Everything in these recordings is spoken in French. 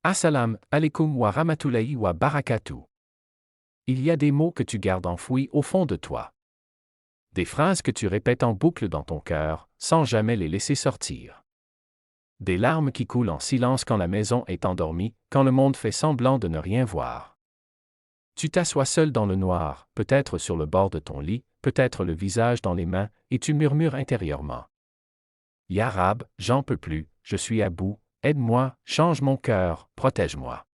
Assalam alaikum wa rahmatullahi wa barakatuh. Il y a des mots que tu gardes enfouis au fond de toi. Des phrases que tu répètes en boucle dans ton cœur, sans jamais les laisser sortir. Des larmes qui coulent en silence quand la maison est endormie, quand le monde fait semblant de ne rien voir. Tu t'assois seul dans le noir, peut-être sur le bord de ton lit, peut-être le visage dans les mains, et tu murmures intérieurement. Ya Rab, j'en peux plus, je suis à bout, aide-moi, change mon cœur, protège-moi.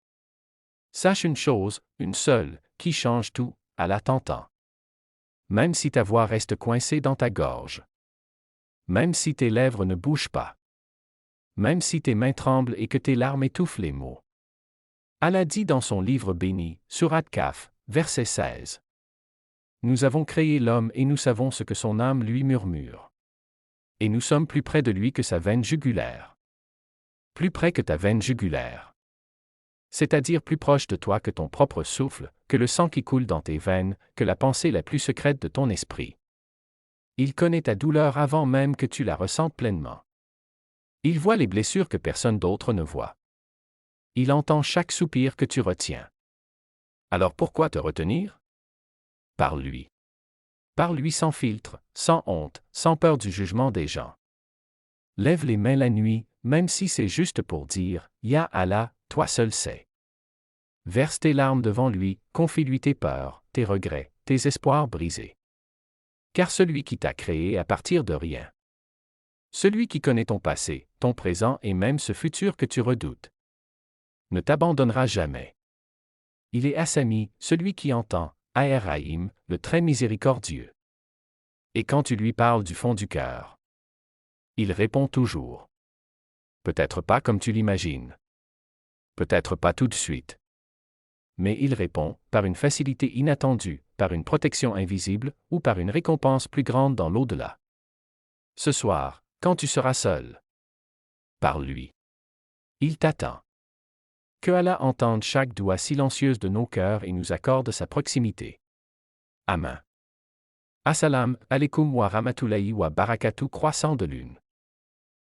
Sache une chose, une seule, qui change tout, Allah t'entend. Même si ta voix reste coincée dans ta gorge. Même si tes lèvres ne bougent pas. Même si tes mains tremblent et que tes larmes étouffent les mots. Allah dit dans son livre béni, Surat Kaf, verset 16. Nous avons créé l'homme et nous savons ce que son âme lui murmure. Et nous sommes plus près de lui que sa veine jugulaire. Plus près que ta veine jugulaire. C'est-à-dire plus proche de toi que ton propre souffle, que le sang qui coule dans tes veines, que la pensée la plus secrète de ton esprit. Il connaît ta douleur avant même que tu la ressentes pleinement. Il voit les blessures que personne d'autre ne voit. Il entend chaque soupir que tu retiens. Alors pourquoi te retenir? Parle-lui. Parle-lui sans filtre, sans honte, sans peur du jugement des gens. Lève les mains la nuit, même si c'est juste pour dire « Ya Allah, toi seul sais ». Verse tes larmes devant lui, confie-lui tes peurs, tes regrets, tes espoirs brisés. Car celui qui t'a créé à partir de rien. Celui qui connaît ton passé, ton présent et même ce futur que tu redoutes. Ne t'abandonnera jamais. Il est Assami, celui qui entend, Ar-Rahim, le très miséricordieux. Et quand tu lui parles du fond du cœur, il répond toujours. Peut-être pas comme tu l'imagines. Peut-être pas tout de suite. Mais il répond, par une facilité inattendue, par une protection invisible, ou par une récompense plus grande dans l'au-delà. Ce soir, quand tu seras seul, parle-lui. Il t'attend. Que Allah entende chaque doigt silencieuse de nos cœurs et nous accorde sa proximité. Amen. Assalam alaikum wa rahmatullahi wa barakatuh croissant de lune.